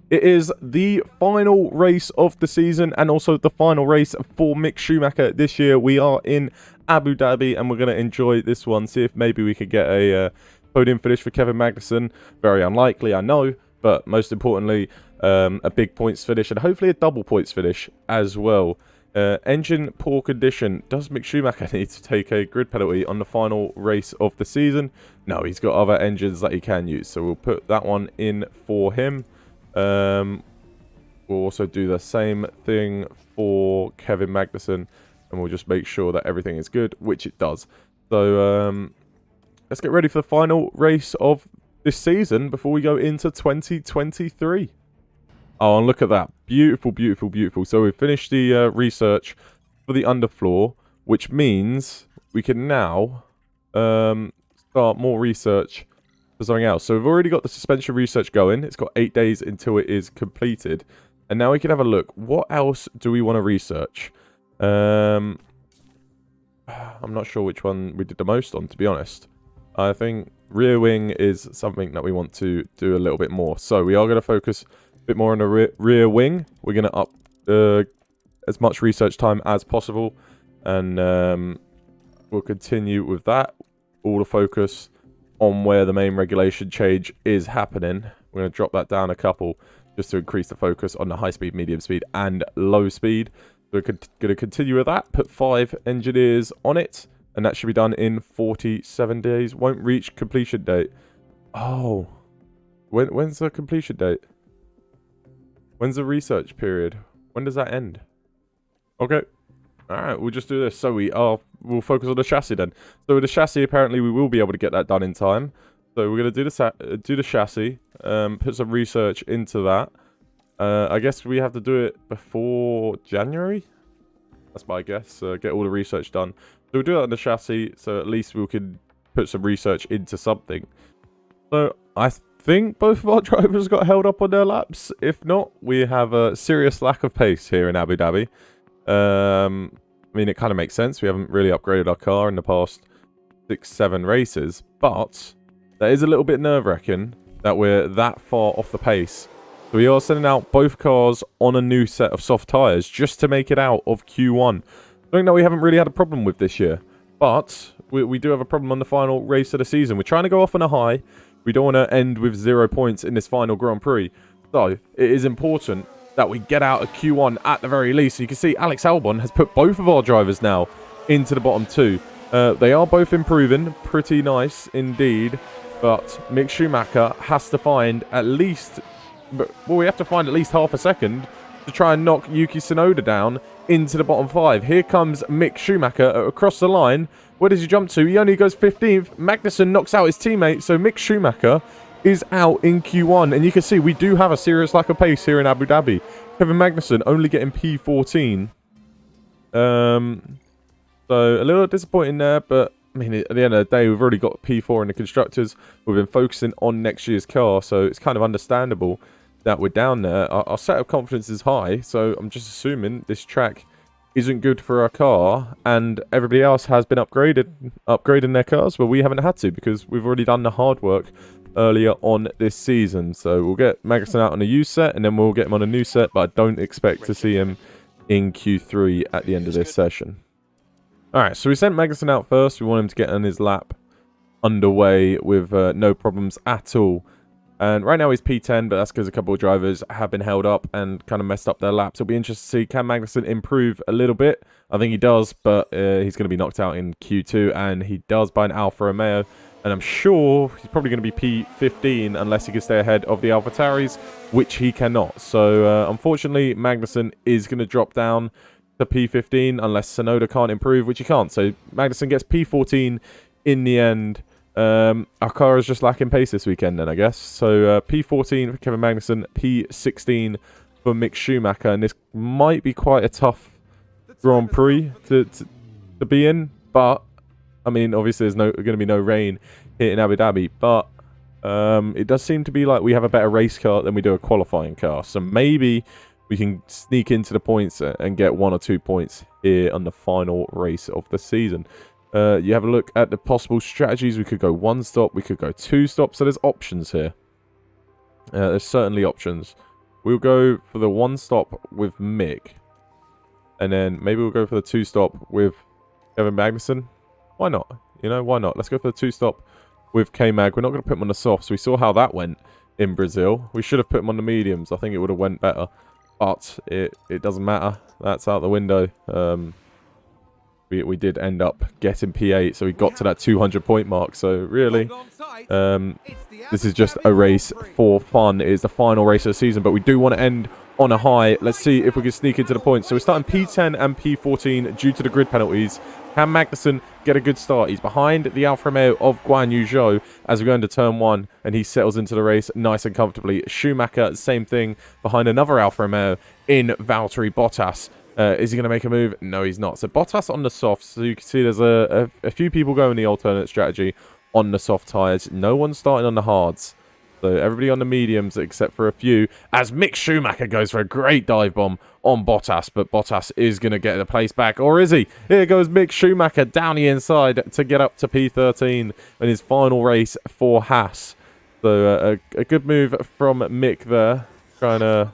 It is the final race of the season and also the final race for Mick Schumacher this year. We are in Abu Dhabi and we're going to enjoy this one. See if maybe we could get a podium finish for Kevin Magnussen. Very unlikely, I know, but most importantly, a big points finish and hopefully a double points finish as well. Engine poor condition. Does Mick Schumacher need to take a grid penalty on the final race of the season? No, he's got other engines that he can use, so we'll put that one in for him. We'll also do the same thing for Kevin Magnussen, and we'll just make sure that everything is good, which it does. So let's get ready for the final race of this season before we go into 2023. Oh, and look at that. Beautiful, beautiful, beautiful. So we've finished the research for the underfloor, which means we can now start more research for something else. So we've already got the suspension research going. It's got 8 days until it is completed. And now we can have a look. What else do we want to research? I'm not sure which one we did the most on, to be honest. I think rear wing is something that we want to do a little bit more. So we are going to focus bit more on the rear wing. We're going to up as much research time as possible, and we'll continue with that. All the focus on where the main regulation change is happening. We're going to drop that down a couple just to increase the focus on the high speed, medium speed, and low speed. We're going to continue with that. Put 5 engineers on it, and that should be done in 47 days. Won't reach completion date. Oh, when's the completion date? When's the research period? When does that end? Okay. Alright, we'll just do this. So we'll focus on the chassis then. So with the chassis, apparently we will be able to get that done in time. So we're going to do the chassis, put some research into that. I guess we have to do it before January? That's my guess. Get all the research done. So we'll do that on the chassis, so at least we can put some research into something. So I think both of our drivers got held up on their laps. If not, we have a serious lack of pace here in Abu Dhabi. I mean, it kind of makes sense. We haven't really upgraded our car in the past 6-7 races, but that is a little bit nerve-wracking that we're that far off the pace. So we are sending out both cars on a new set of soft tyres just to make it out of Q1. Something that we haven't really had a problem with this year, but we do have a problem on the final race of the season. We're trying to go off on a high. We don't want to end with 0 points in this final Grand Prix. So it is important that we get out of Q1 at the very least. So you can see Alex Albon has put both of our drivers now into the bottom 2. They are both improving. Pretty nice indeed. But Mick Schumacher has to find at least... Well, we have to find at least half a second to try and knock Yuki Tsunoda down into the bottom 5. Here comes Mick Schumacher across the line. Where does he jump to? He only goes 15th. Magnussen knocks out his teammate, so Mick Schumacher is out in Q1. And you can see we do have a serious lack of pace here in Abu Dhabi. Kevin Magnussen only getting P14. So a little disappointing there, but I mean, at the end of the day, we've already got P4 in the constructors. We've been focusing on next year's car, so it's kind of understandable that we're down there. Our set of confidence is high, so I'm just assuming this track isn't good for our car, and everybody else has been upgrading their cars, but we haven't had to because we've already done the hard work earlier on this season. So we'll get Magnussen out on a used set, and then we'll get him on a new set, but I don't expect to see him in Q3 at the end of this session. Alright, so we sent Magnussen out first. We want him to get on his lap underway with no problems at all. And right now he's P10, but that's because a couple of drivers have been held up and kind of messed up their laps. It'll be interesting to see, can Magnussen improve a little bit? I think he does, but he's going to be knocked out in Q2, and he does by an Alfa Romeo. And I'm sure he's probably going to be P15 unless he can stay ahead of the AlphaTauris, which he cannot. So unfortunately, Magnussen is going to drop down to P15 unless Tsunoda can't improve, which he can't. So Magnussen gets P14 in the end. Our car is just lacking pace this weekend then, I guess. So P14 for Kevin Magnussen, P16 for Mick Schumacher. And this might be quite a tough Grand Prix to be in. But, I mean, obviously there's going to be no rain here in Abu Dhabi. But it does seem to be like we have a better race car than we do a qualifying car. So maybe we can sneak into the points and get 1 or 2 points here on the final race of the season. You have a look at the possible strategies. We could go 1 stop. We could go 2 stops. So there's options here. There's certainly options. we'll go for the 1 stop with Mick. And then maybe we'll go for the 2 stop with Kevin Magnussen. Why not? You know, why not? Let's go for the 2 stop with K-Mag. We're not going to put him on the softs. We saw how that went in Brazil. We should have put him on the mediums. I think it would have went better. But it doesn't matter. That's out the window. We did end up getting P8, so we got to that 200-point mark. So really, this is just a race for fun. It is the final race of the season, but we do want to end on a high. Let's see if we can sneak into the points. So we're starting P10 and P14 due to the grid penalties. Can Magnussen get a good start? He's behind the Alfa Romeo of Guan Yu Zhou as we go into turn 1, and he settles into the race nice and comfortably. Schumacher, same thing, behind another Alfa Romeo in Valtteri Bottas. Is he going to make a move? No, he's not. So Bottas on the softs. So you can see there's a few people going the alternate strategy on the soft tyres. No one's starting on the hards. So everybody on the mediums except for a few. As Mick Schumacher goes for a great dive bomb on Bottas. But Bottas is going to get the place back. Or is he? Here goes Mick Schumacher down the inside to get up to P13 in his final race for Haas. So a good move from Mick there. Trying to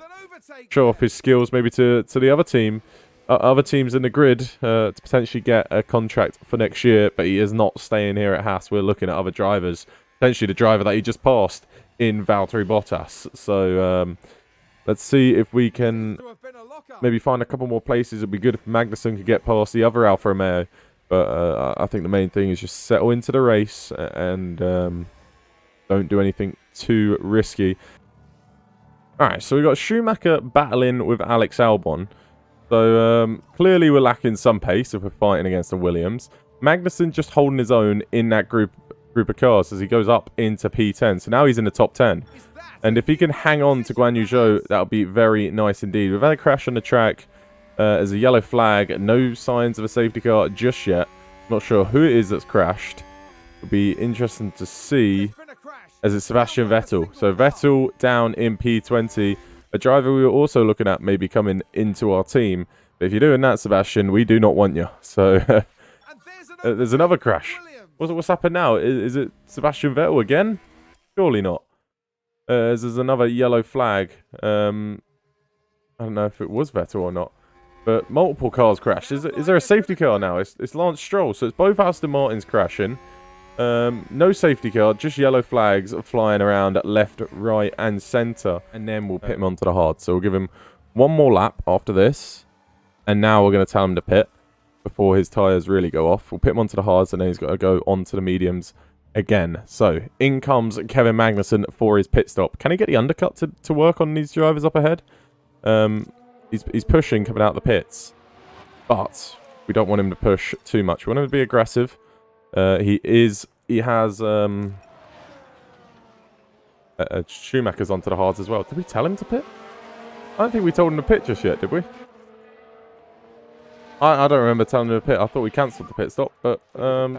show off his skills maybe to the other team. Other teams in the grid to potentially get a contract for next year. But he is not staying here at Haas. We're looking at other drivers. Potentially the driver that he just passed in Valtteri Bottas. So let's see if we can maybe find a couple more places. It'd be good if Magnussen could get past the other Alfa Romeo. But I think the main thing is just settle into the race and don't do anything too risky. Alright, so we've got Schumacher battling with Alex Albon. So clearly we're lacking some pace if we're fighting against the Williams. Magnussen just holding his own in that group of cars as he goes up into P10. So now he's in the top 10. And if he can hang on to Guan Yu Zhou, that would be very nice indeed. We've had a crash on the track. There's a yellow flag. No signs of a safety car just yet. Not sure who it is that's crashed. It'll be interesting to see as it's Sebastian Vettel. So Vettel down in P20. A driver we were also looking at maybe coming into our team. But if you're doing that, Sebastian, we do not want you. So there's another crash. What's happened now? Is it Sebastian Vettel again? Surely not. There's another yellow flag. I don't know if it was Vettel or not. But multiple cars crashed. Is there a safety car now? It's Lance Stroll. So it's both Aston Martins crashing. No safety car. Just yellow flags flying around left, right and centre. And then we'll pit him onto the hard. So we'll give him one more lap after this. And now we're going to tell him to pit before his tyres really go off. We'll pit him onto the hards and then he's got to go onto the mediums again. So in comes Kevin Magnussen for his pit stop. Can he get the undercut to work on these drivers up ahead? He's pushing coming out the pits. But we don't want him to push too much. We want him to be aggressive. He has Schumacher's onto the hards as well. Did we tell him to pit? I don't think we told him to pit just yet, did we? I don't remember telling him to pit. I thought we cancelled the pit stop. But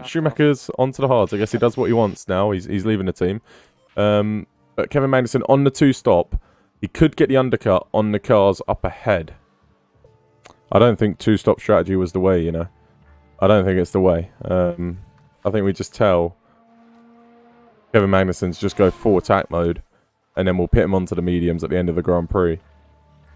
Schumacher's onto the hards. I guess he does what he wants now. He's leaving the team. But Kevin Magnussen on the 2 stop. He could get the undercut on the cars up ahead. I don't think 2-stop strategy was the way, you know. I don't think it's the way. I think we just tell Kevin Magnussen to just go full attack mode. And then we'll pit him onto the mediums at the end of the Grand Prix.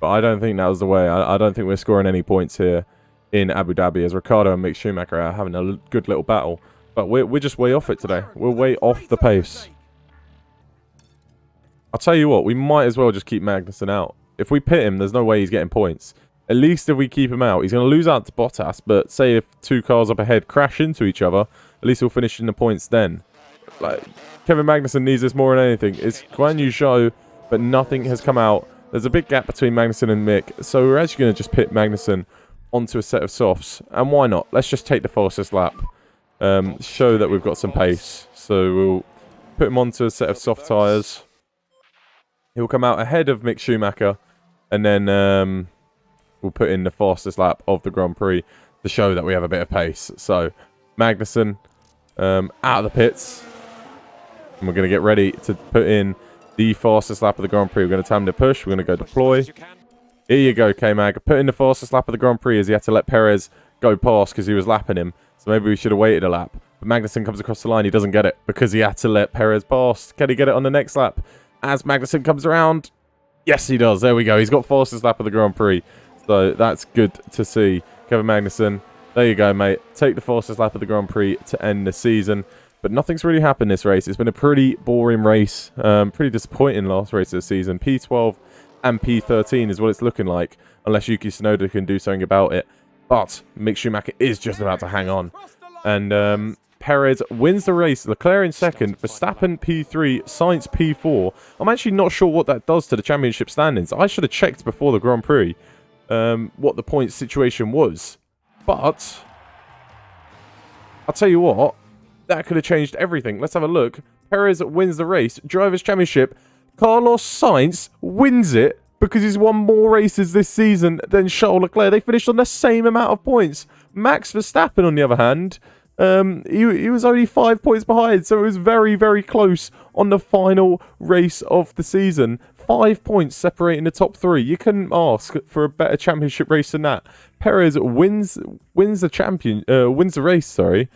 But I don't think that was the way. I don't think we're scoring any points here in Abu Dhabi as Ricciardo and Mick Schumacher are having a good little battle. But we're just way off it today. We're way off the pace. I'll tell you what, we might as well just keep Magnussen out. If we pit him, there's no way he's getting points. At least if we keep him out, he's going to lose out to Bottas. But say if 2 cars up ahead crash into each other, at least he'll finish in the points then. Like, Kevin Magnussen needs this more than anything. It's Guan Yu Zhou, but nothing has come out. There's a big gap between Magnussen and Mick. So we're actually going to just pit Magnussen onto a set of softs. And why not? Let's just take the fastest lap. Show that we've got some pace. So we'll put him onto a set of soft tyres. He'll come out ahead of Mick Schumacher. And then we'll put in the fastest lap of the Grand Prix to show that we have a bit of pace. So Magnussen out of the pits. And we're going to get ready to put in the fastest lap of the Grand Prix. We're going to tell him to push. We're going to go deploy. Here you go, K-Mag. Put in the fastest lap of the Grand Prix as he had to let Perez go past because he was lapping him. So maybe we should have waited a lap. But Magnussen comes across the line. He doesn't get it because he had to let Perez pass. Can he get it on the next lap? As Magnussen comes around. Yes, he does. There we go. He's got fastest lap of the Grand Prix. So that's good to see. Kevin Magnussen, there you go, mate. Take the fastest lap of the Grand Prix to end the season. But nothing's really happened this race. It's been a pretty boring race. Pretty disappointing last race of the season. P12 and P13 is what it's looking like. Unless Yuki Tsunoda can do something about it. But Mick Schumacher is just about to hang on. And Perez wins the race. Leclerc in second. Verstappen P3. Sainz P4. I'm actually not sure what that does to the championship standings. I should have checked before the Grand Prix what the points situation was. But I'll tell you what. That could have changed everything. Let's have a look. Perez wins the race. Drivers' Championship. Carlos Sainz wins it because he's won more races this season than Charles Leclerc. They finished on the same amount of points. Max Verstappen, on the other hand, he was only 5 points behind, so it was very, very close on the final race of the season. 5 points separating the top three. You couldn't ask for a better championship race than that. Perez wins the race. Sorry.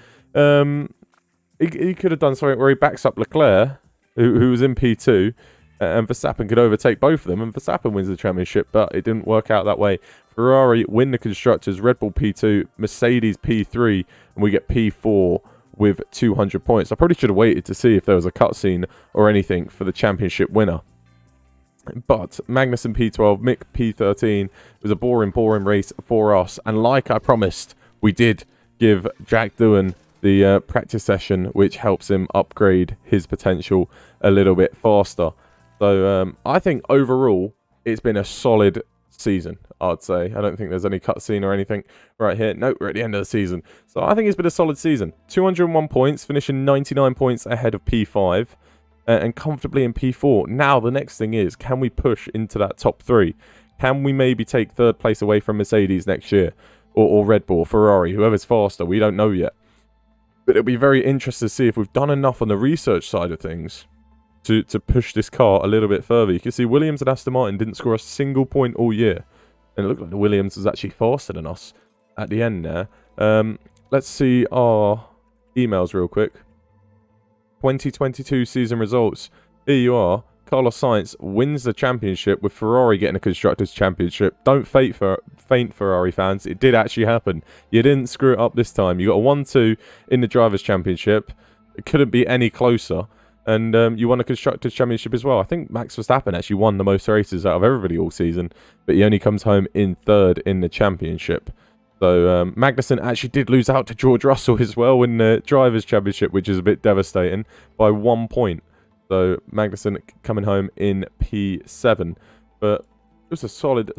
He could have done something where he backs up Leclerc, who was in P2, and Verstappen could overtake both of them, and Verstappen wins the championship, but it didn't work out that way. Ferrari win the Constructors, Red Bull P2, Mercedes P3, and we get P4 with 200 points. I probably should have waited to see if there was a cutscene or anything for the championship winner. But Magnussen P12, Mick P13, it was a boring race for us. And like I promised, we did give Jack Doohan the practice session, which helps him upgrade his potential a little bit faster. So I think overall, it's been a solid season, I'd say. I don't think there's any cutscene or anything right here. Nope, we're at the end of the season. So I think it's been a solid season. 201 points, finishing 99 points ahead of P5 and comfortably in P4. Now, the next thing is, can we push into that top three? Can we maybe take third place away from Mercedes next year? Or Red Bull, Ferrari, whoever's faster? We don't know yet. But it'll be very interesting to see if we've done enough on the research side of things to push this car a little bit further. You can see Williams and Aston Martin didn't score a single point all year. And it looked like the Williams was actually faster than us at the end there. Let's see our emails real quick. 2022 season results. Here you are. Carlos Sainz wins the championship with Ferrari getting a Constructors' Championship. Don't faint Ferrari fans. It did actually happen. You didn't screw it up this time. You got a 1-2 in the Drivers' Championship. It couldn't be any closer. And you won a Constructors' Championship as well. I think Max Verstappen actually won the most races out of everybody all season. But he only comes home in third in the championship. So Magnussen actually did lose out to George Russell as well in the Drivers' Championship, which is a bit devastating, by 1 point. So Magnussen coming home in P7. But it was a solid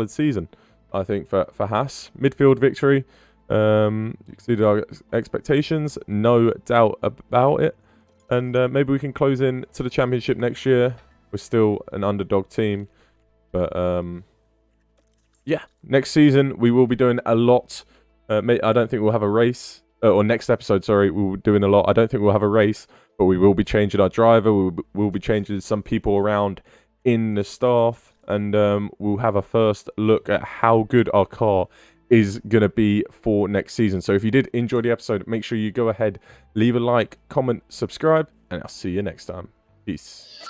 season, I think, for Haas. Midfield victory. Exceeded our expectations, no doubt about it. And maybe we can close in to the championship next year. We're still an underdog team. But yeah, next season we will be doing a lot. I don't think we'll have a race. Or next episode, sorry, we'll be doing a lot. I don't think we'll have a race, but we will be changing our driver. We'll be changing some people around in the staff. And we'll have a first look at how good our car is going to be for next season. So if you did enjoy the episode, make sure you go ahead, leave a like, comment, subscribe, and I'll see you next time. Peace.